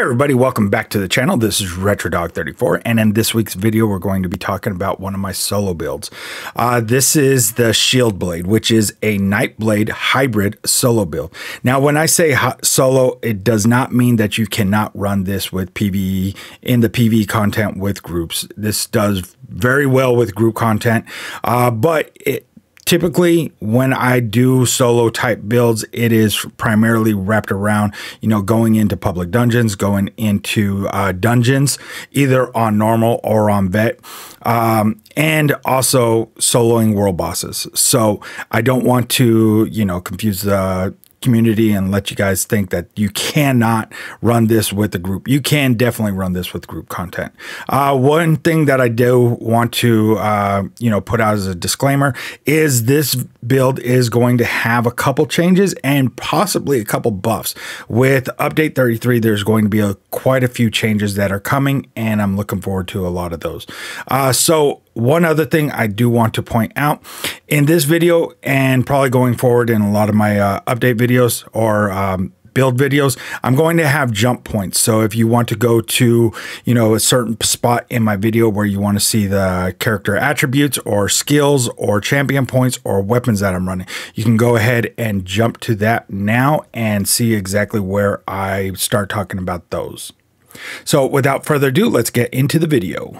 everybody, welcome back to the channel. This is RetroDog34, and in this week's video we're going to be talking about one of my solo builds. This is the Shield Blade, which is a Nightblade Hybrid solo build. Now when I say solo, it does not mean that you cannot run this with PvE in the PvE content with groups. This does very well with group content, but typically, when I do solo type builds, it is primarily wrapped around, going into public dungeons, going into dungeons, either on normal or on vet, and also soloing world bosses. So I don't want to, confuse the community and let you guys think that you cannot run this with the group. You can definitely run this with group content. One thing that I do want to put out as a disclaimer is this build is going to have a couple changes and possibly a couple buffs. With update 33, there's going to be quite a few changes that are coming, and I'm looking forward to a lot of those. So one other thing I do want to point out in this video, and probably going forward in a lot of my update videos or build videos, I'm going to have jump points. So if you want to go to, a certain spot in my video where you want to see the character attributes or skills or champion points or weapons that I'm running, you can go ahead and jump to that now and see exactly where I start talking about those. So without further ado, let's get into the video.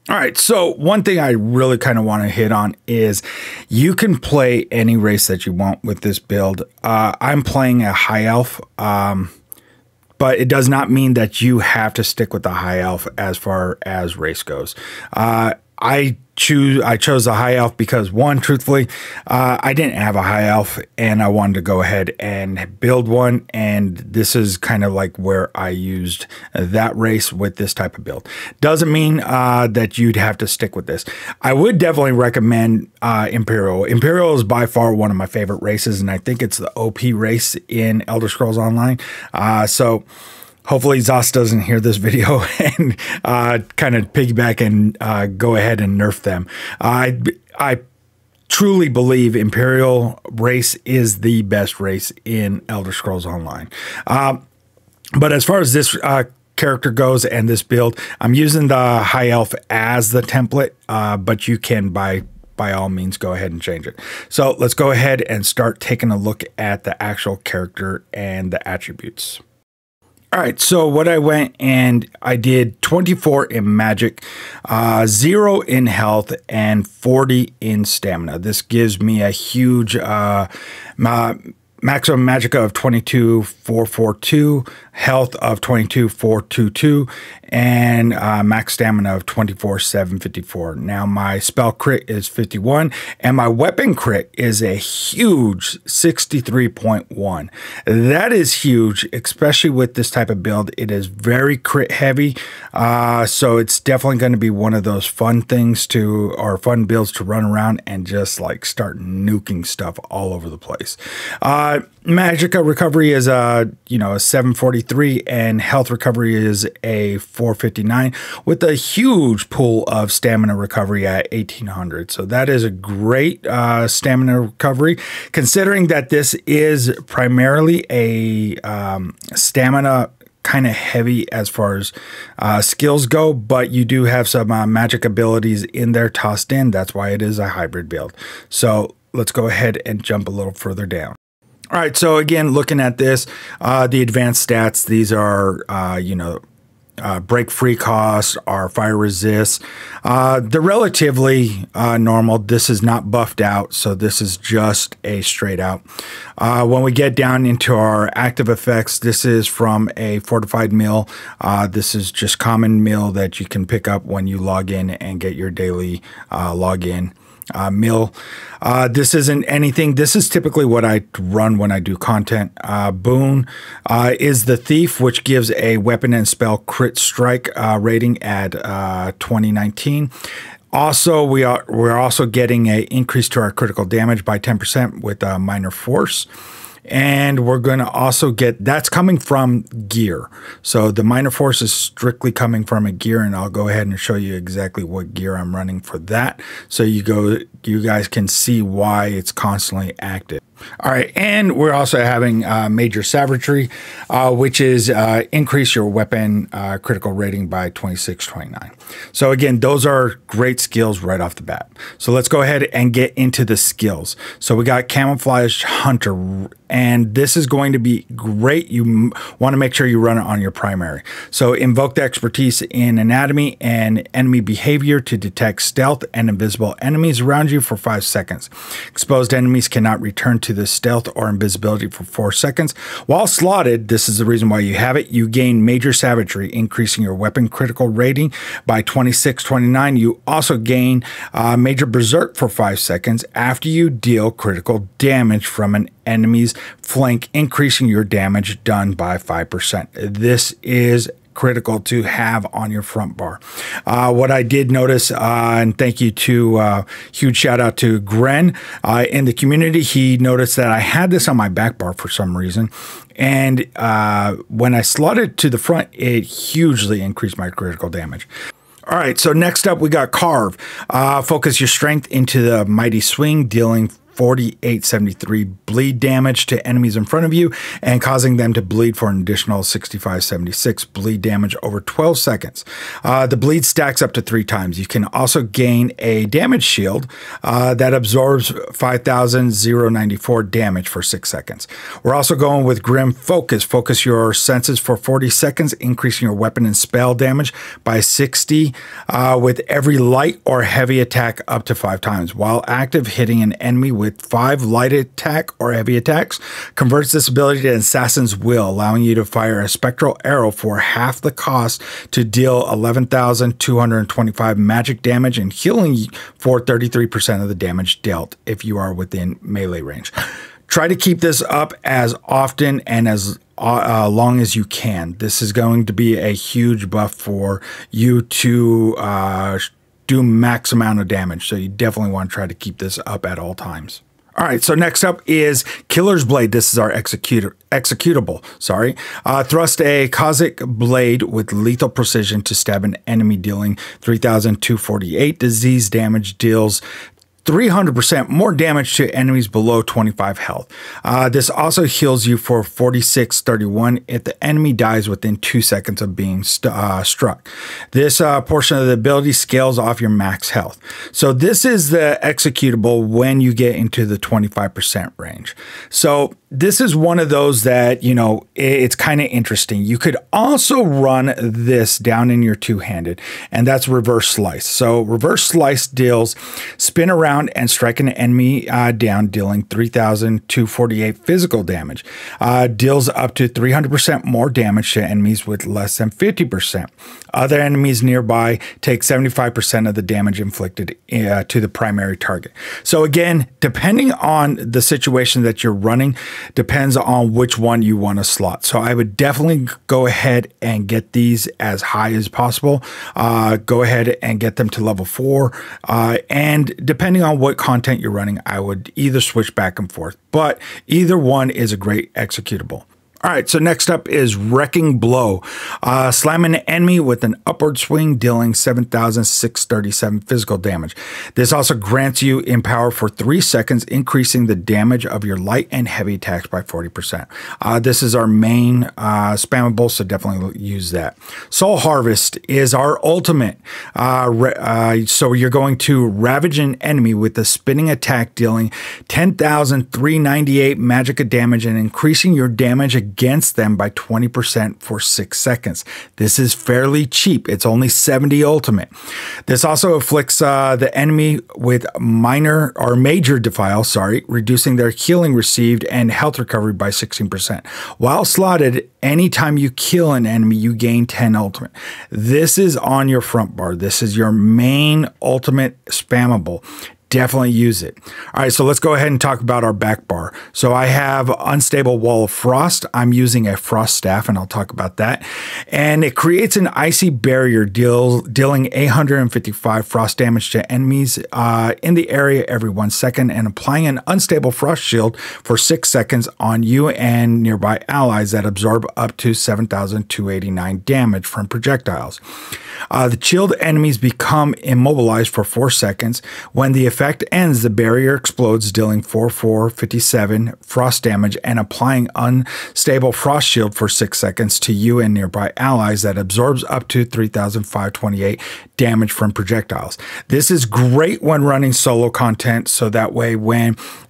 All right, so one thing I really kind of want to hit on is you can play any race that you want with this build. I'm playing a high elf, but it does not mean that you have to stick with the high elf as far as race goes. I chose a high elf because, one, truthfully, I didn't have a high elf and I wanted to go ahead and build one, and this is kind of like where I used that race with this type of build. Doesn't mean that you'd have to stick with this. I would definitely recommend Imperial. Imperial is by far one of my favorite races, and I think it's the OP race in Elder Scrolls Online. So hopefully Zos doesn't hear this video and kind of piggyback and go ahead and nerf them. I truly believe Imperial race is the best race in Elder Scrolls Online. But as far as this character goes and this build, I'm using the High Elf as the template, but you can by all means go ahead and change it. So let's go ahead and start taking a look at the actual character and the attributes. All right, so what I went and I did 24 in magic, 0 in health, and 40 in stamina. This gives me a huge maximum magicka of 22,442, health of 22,422, and max stamina of 24,754. Now my spell crit is 51, and my weapon crit is a huge 63.1. That is huge, especially with this type of build. It is very crit heavy, so it's definitely going to be one of those fun things or fun builds to run around and just like start nuking stuff all over the place. Magicka recovery is a 743, and health recovery is a 459, with a huge pool of stamina recovery at 1800. So that is a great stamina recovery, considering that this is primarily a stamina kind of heavy as far as skills go, but you do have some magic abilities in there tossed in. That's why it is a hybrid build. So let's go ahead and jump a little further down. All right, so again, looking at this, the advanced stats, these are, break free cost, our fire resist. They're relatively normal. This is not buffed out, so this is just a straight out. When we get down into our active effects, this is from a fortified meal. This is just common meal that you can pick up when you log in and get your daily login meal. This isn't anything. This is typically what I run when I do content. Boon is the Thief, which gives a weapon and spell crit strike rating at 2019. Also, we're also getting an increase to our critical damage by 10% with minor force. And we're going to also get, that's coming from gear. So the minor force is strictly coming from a gear, and I'll go ahead and show you exactly what gear I'm running for that. So you guys can see why it's constantly active. All right, and we're also having Major Savagery, which is increase your weapon critical rating by 2629. So again, those are great skills right off the bat. So let's go ahead and get into the skills. So we got Camouflage Hunter, and this is going to be great. You want to make sure you run it on your primary. So invoke the expertise in anatomy and enemy behavior to detect stealth and invisible enemies around you for 5 seconds. Exposed enemies cannot return to the stealth or invisibility for 4 seconds. While slotted, this is the reason why you have it, you gain Major Savagery, increasing your weapon critical rating by 2629. You also gain Major Berserk for 5 seconds after you deal critical damage from an enemy's flank, increasing your damage done by 5%. This is critical to have on your front bar. What I did notice, and thank you to huge shout out to Gren in the community, he noticed that I had this on my back bar for some reason. And when I slotted to the front, it hugely increased my critical damage. All right, so next up we got Carve. Focus your strength into the Mighty Swing, dealing 4873 bleed damage to enemies in front of you and causing them to bleed for an additional 6576 bleed damage over 12 seconds. The bleed stacks up to 3 times. You can also gain a damage shield that absorbs 5094 damage for 6 seconds. We're also going with Grim Focus. Focus your senses for 40 seconds, increasing your weapon and spell damage by 60 with every light or heavy attack up to 5 times. While active, hitting an enemy with 5 light attack or heavy attacks converts this ability to Assassin's Will, allowing you to fire a spectral arrow for half the cost to deal 11,225 magic damage and healing for 33% of the damage dealt if you are within melee range. Try to keep this up as often and as long as you can. This is going to be a huge buff for you to do max amount of damage. So you definitely want to try to keep this up at all times. All right, so next up is Killer's Blade. This is our executable. Sorry. Thrust a Cosmic Blade with lethal precision to stab an enemy, dealing 3,248 disease damage, deals 300% more damage to enemies below 25 health. This also heals you for 4631 if the enemy dies within 2 seconds of being struck. This portion of the ability scales off your max health. So this is the executable when you get into the 25% range. So this is one of those that, you know, it's kind of interesting. You could also run this down in your two-handed, and that's Reverse Slice. So Reverse Slice deals spin around and strike an enemy down, dealing 3,248 physical damage. Deals up to 300% more damage to enemies with less than 50%. Other enemies nearby take 75% of the damage inflicted to the primary target. So again, depending on the situation that you're running, depends on which one you want to slot. So I would definitely go ahead and get these as high as possible. Go ahead and get them to level 4. And depending on what content you're running, I would either switch back and forth. But either one is a great executable. All right, so next up is Wrecking Blow. Slam an enemy with an upward swing, dealing 7,637 physical damage. This also grants you Empower for 3 seconds, increasing the damage of your light and heavy attacks by 40%. This is our main spammable, so definitely use that. Soul Harvest is our ultimate. So you're going to ravage an enemy with a spinning attack, dealing 10,398 magic damage and increasing your damage against them by 20% for 6 seconds. This is fairly cheap. It's only 70 ultimate. This also afflicts the enemy with minor or major defile, reducing their healing received and health recovery by 16%. While slotted, anytime you kill an enemy, you gain 10 ultimate. This is on your front bar. This is your main ultimate spammable. Definitely use it. All right, so let's go ahead and talk about our back bar. So I have Unstable Wall of Frost. I'm using a Frost Staff, and I'll talk about that. And it creates an icy barrier, dealing 855 frost damage to enemies in the area every 1 second, and applying an Unstable Frost Shield for 6 seconds on you and nearby allies that absorb up to 7,289 damage from projectiles. The chilled enemies become immobilized for 4 seconds when the effect effect ends, the barrier explodes, dealing 4/4/57 frost damage and applying unstable frost shield for 6 seconds to you and nearby allies that absorbs up to 3,528 damage from projectiles. This is great when running solo content, so that way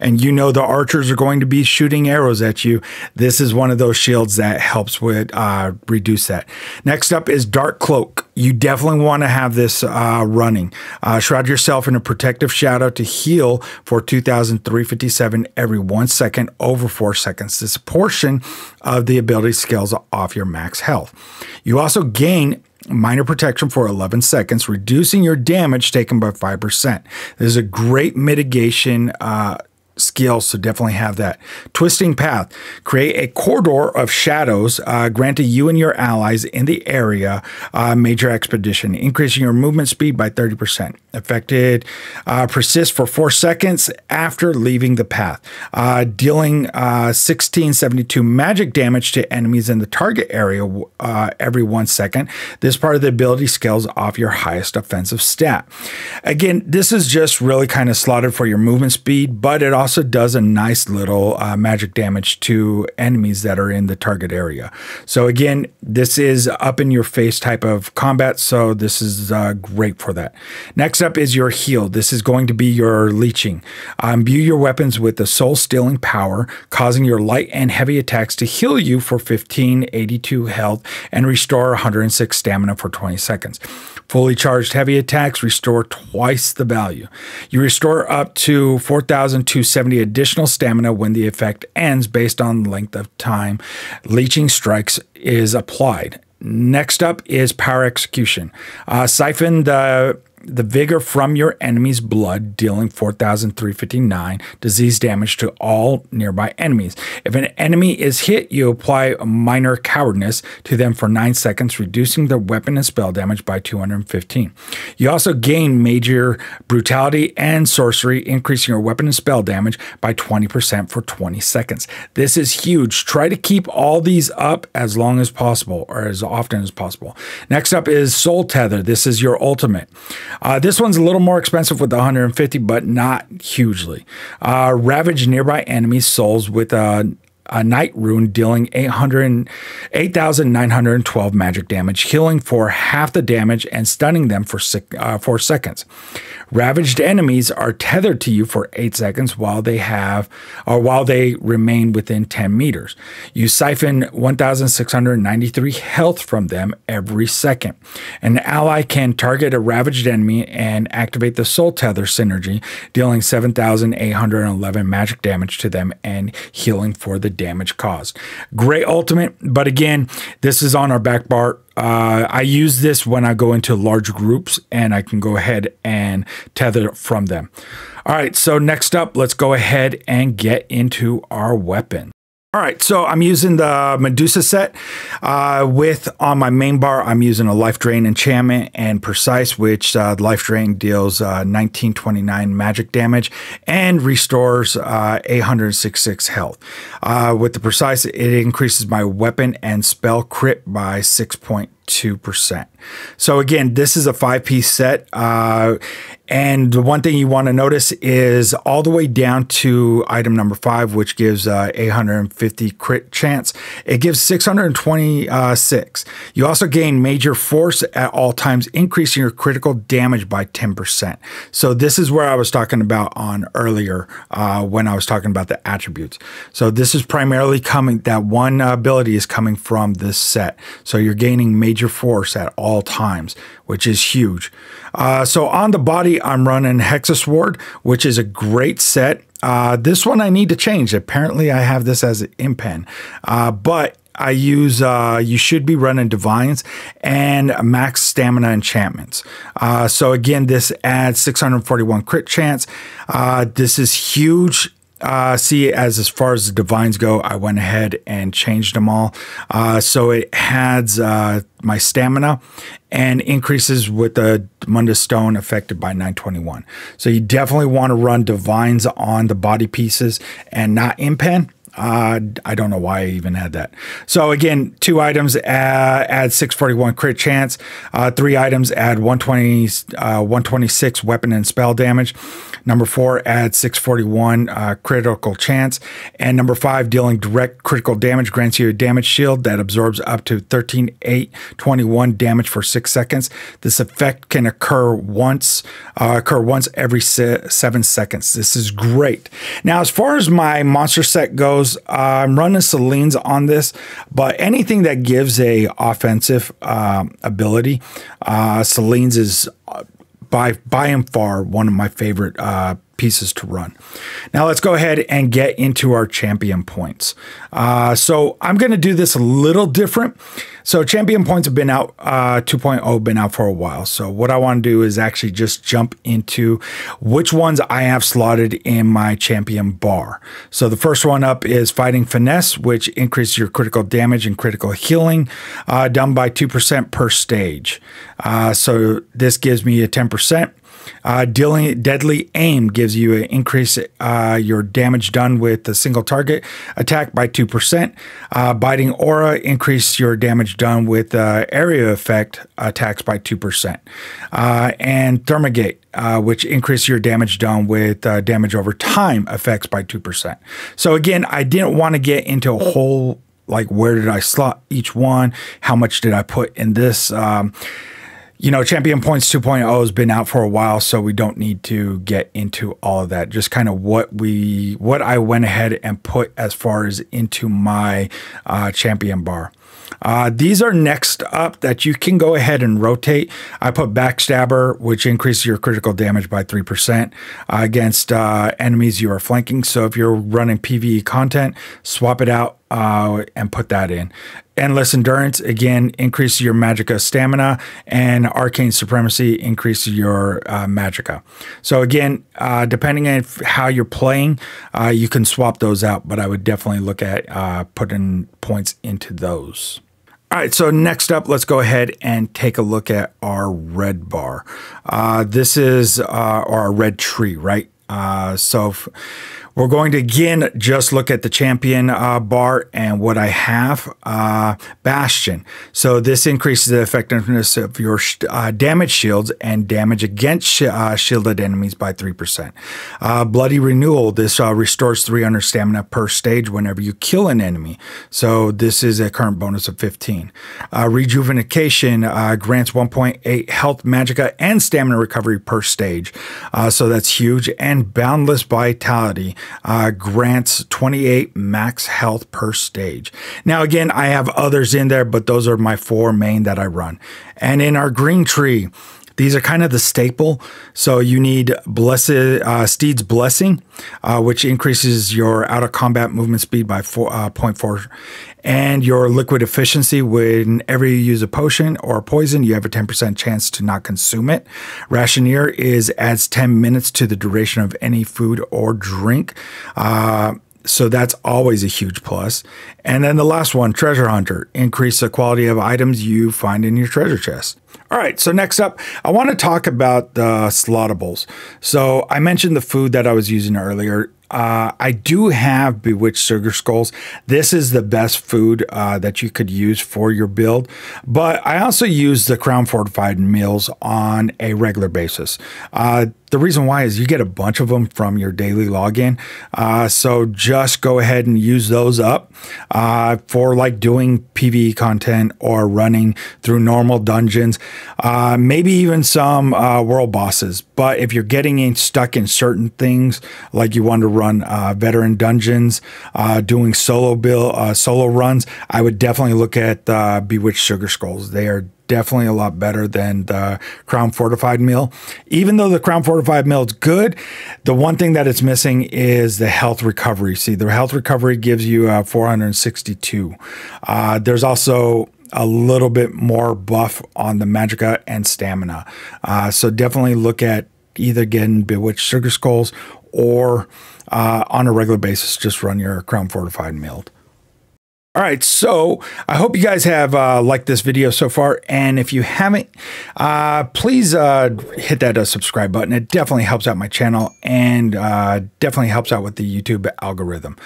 and you know the archers are going to be shooting arrows at you, this is one of those shields that helps with reduce that. Next up is Dark Cloak. You definitely want to have this running. Shroud yourself in a protective shadow to heal for 2,357 every 1 second over 4 seconds. This portion of the ability scales off your max health. You also gain minor protection for 11 seconds, reducing your damage taken by 5%. This is a great mitigation skill, so definitely have that. Twisting Path. Create a corridor of shadows granted you and your allies in the area major expedition, increasing your movement speed by 30%. Affected persists for 4 seconds after leaving the path, dealing 1672 magic damage to enemies in the target area every 1 second. This part of the ability scales off your highest offensive stat. Again, this is just really kind of slotted for your movement speed, but it also does a nice little magic damage to enemies that are in the target area. So again, this is up in your face type of combat, so this is great for that. Next up is your heal. This is going to be your leeching. Imbue your weapons with the soul stealing power, causing your light and heavy attacks to heal you for 1582 health and restore 106 stamina for 20 seconds. Fully charged heavy attacks restore twice the value. You restore up to 4,270 additional stamina when the effect ends based on length of time leeching strikes is applied. Next up is Power Execution. Siphon the vigor from your enemy's blood, dealing 4,359 disease damage to all nearby enemies. If an enemy is hit, you apply minor cowardness to them for 9 seconds, reducing their weapon and spell damage by 215. You also gain major brutality and sorcery, increasing your weapon and spell damage by 20% for 20 seconds. This is huge. Try to keep all these up as long as possible, or as often as possible. Next up is Soul Tether. This is your ultimate. This one's a little more expensive with 150, but not hugely. Ravage nearby enemies' souls with a night rune, dealing 8,912 magic damage, healing for half the damage and stunning them for 4 seconds. Ravaged enemies are tethered to you for 8 seconds while they remain within 10 meters. You siphon 1,693 health from them every second. An ally can target a ravaged enemy and activate the Soul Tether synergy, dealing 7,811 magic damage to them and healing for the damage caused. Great ultimate, but again, this is on our back bar. I use this when I go into large groups and I can go ahead and tether from them. All right, so next up, let's go ahead and get into our weapon. All right, so I'm using the Medusa set on my main bar. I'm using a Life Drain enchantment and Precise, which Life Drain deals 1929 magic damage and restores 866 health. With the Precise, it increases my weapon and spell crit by 6.2%. So again, this is a 5-piece set. And the one thing you want to notice is all the way down to item number 5, which gives 850 crit chance. It gives 626. You also gain major force at all times, increasing your critical damage by 10%. So this is where I was talking about on earlier when I was talking about the attributes. So this is primarily that one ability is coming from this set. So you're gaining major force at all times, which is huge. So on the body, I'm running Hexasword, which is a great set. This one I need to change. Apparently I have this as an impen, but I use, you should be running Divines and max stamina enchantments. So again, this adds 641 crit chance. This is huge. See, as far as the Divines go, I went ahead and changed them all. So it adds my stamina and increases with the Mundus Stone affected by 921. So you definitely want to run Divines on the body pieces and not impen. I don't know why I even had that. So again, 2 items add 641 crit chance. 3 items add 126 weapon and spell damage. Number 4 adds 641 critical chance. And number 5, dealing direct critical damage grants you a damage shield that absorbs up to 13,821 damage for 6 seconds. This effect can occur once every 7 seconds. This is great. Now, as far as my monster set goes, I'm running Selene's on this, but anything that gives a offensive ability, Selene's is by and far one of my favorite pieces to run. Now let's go ahead and get into our champion points. So I'm going to do this a little different. So champion points have been out, 2.0 been out for a while. So what I want to do is actually just jump into which ones I have slotted in my champion bar. So the first one up is Fighting Finesse, which increases your critical damage and critical healing done by 2% per stage. So this gives me a 10%. Deadly Aim gives you an increase your damage done with a single target attack by 2%. Biting Aura increase your damage done with area effect attacks by 2%. And Thermigate, which increase your damage done with damage over time effects by 2%. So again, I didn't want to get into a whole, like, where did I slot each one? How much did I put in this? You know, Champion Points 2.0 has been out for a while, so we don't need to get into all of that. Just kind of what I went ahead and put as far as into my champion bar. These are next up that you can go ahead and rotate. I put Backstabber, which increases your critical damage by 3% against enemies you are flanking. So if you're running PvE content, swap it out and put that in. Endless Endurance, again, increases your Magicka stamina, and Arcane Supremacy increases your Magicka. So again, depending on how you're playing, you can swap those out, but I would definitely look at putting points into those. All right, so next up, let's go ahead and take a look at our red bar. This is our red tree, right? So we're going to, again, just look at the champion bar and what I have. Bastion. So this increases the effectiveness of your damage shields and damage against shielded enemies by 3%. Bloody Renewal. This restores 300 stamina per stage whenever you kill an enemy. So this is a current bonus of 15. Rejuvenation grants 1.8 health, magicka, and stamina recovery per stage. So that's huge. And Boundless Vitality grants 28 max health per stage. Now, again, I have others in there, but those are my 4 main that I run. And in our green tree, these are kind of the staple. So you need Steed's Blessing, which increases your out of combat movement speed by 0.4, and your liquid efficiency. Whenever you use a potion or a poison, you have a 10% chance to not consume it. Rationeer adds 10 minutes to the duration of any food or drink. So that's always a huge plus. And then the last one, Treasure Hunter, increase the quality of items you find in your treasure chest. All right, so next up, I want to talk about the Slottables. So I mentioned the food that I was using earlier. I do have Bewitched Sugar Skulls. This is the best food that you could use for your build, but I also use the Crown Fortified meals on a regular basis. The reason why is you get a bunch of them from your daily login. So just go ahead and use those up for like doing PvE content or running through normal dungeons, maybe even some world bosses. But if you're getting stuck in certain things, like you want to run veteran dungeons, doing solo runs, I would definitely look at Bewitched Sugar Skulls. They are definitely a lot better than the Crown Fortified meal. Even though the Crown Fortified meal is good, the one thing that it's missing is the health recovery. See, the health recovery gives you 462. There's also a little bit more buff on the magicka and stamina. So definitely look at either getting Bewitched Sugar Skulls or on a regular basis, just run your Crown Fortified meal. All right, so I hope you guys have liked this video so far, and if you haven't, please hit that subscribe button. It definitely helps out my channel and definitely helps out with the YouTube algorithm.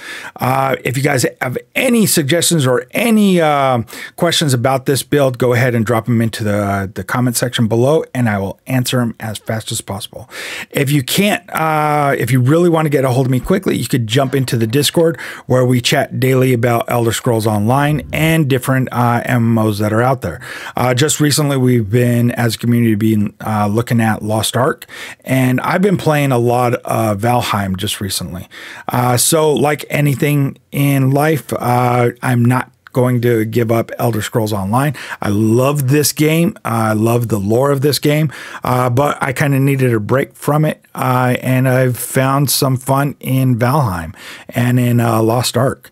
If you guys have any suggestions or any questions about this build, go ahead and drop them into the comment section below, and I will answer them as fast as possible. If you can't, if you really want to get a hold of me quickly, you could jump into the Discord where we chat daily about Elder Scrolls Online and different MMOs that are out there. Just recently, we've been, as a community, looking at Lost Ark, and I've been playing a lot of Valheim just recently. So like anything in life, I'm not going to give up Elder Scrolls Online. I love this game. I love the lore of this game, but I kind of needed a break from it, and I've found some fun in Valheim and in Lost Ark.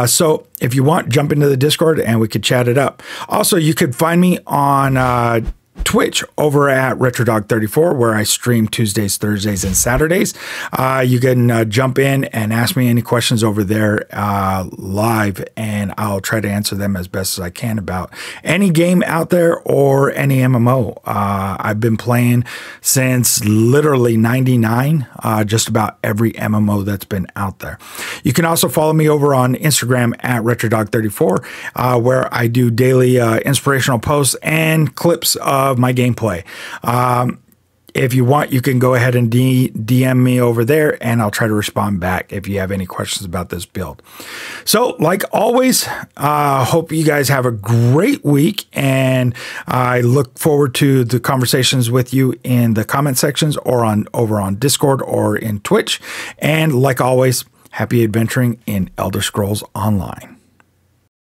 So if you want, jump into the Discord and we could chat it up. Also, you could find me on Twitch over at RetroDog34, where I stream Tuesdays, Thursdays, and Saturdays. You can jump in and ask me any questions over there live, and I'll try to answer them as best as I can about any game out there or any MMO. I've been playing since literally '99, just about every MMO that's been out there. You can also follow me over on Instagram at RetroDog34, where I do daily inspirational posts and clips of my gameplay. If you want, you can go ahead and DM me over there, and I'll try to respond back if you have any questions about this build. So, like always, hope you guys have a great week, and I look forward to the conversations with you in the comment sections or over on Discord or in Twitch. And like always, happy adventuring in Elder Scrolls Online.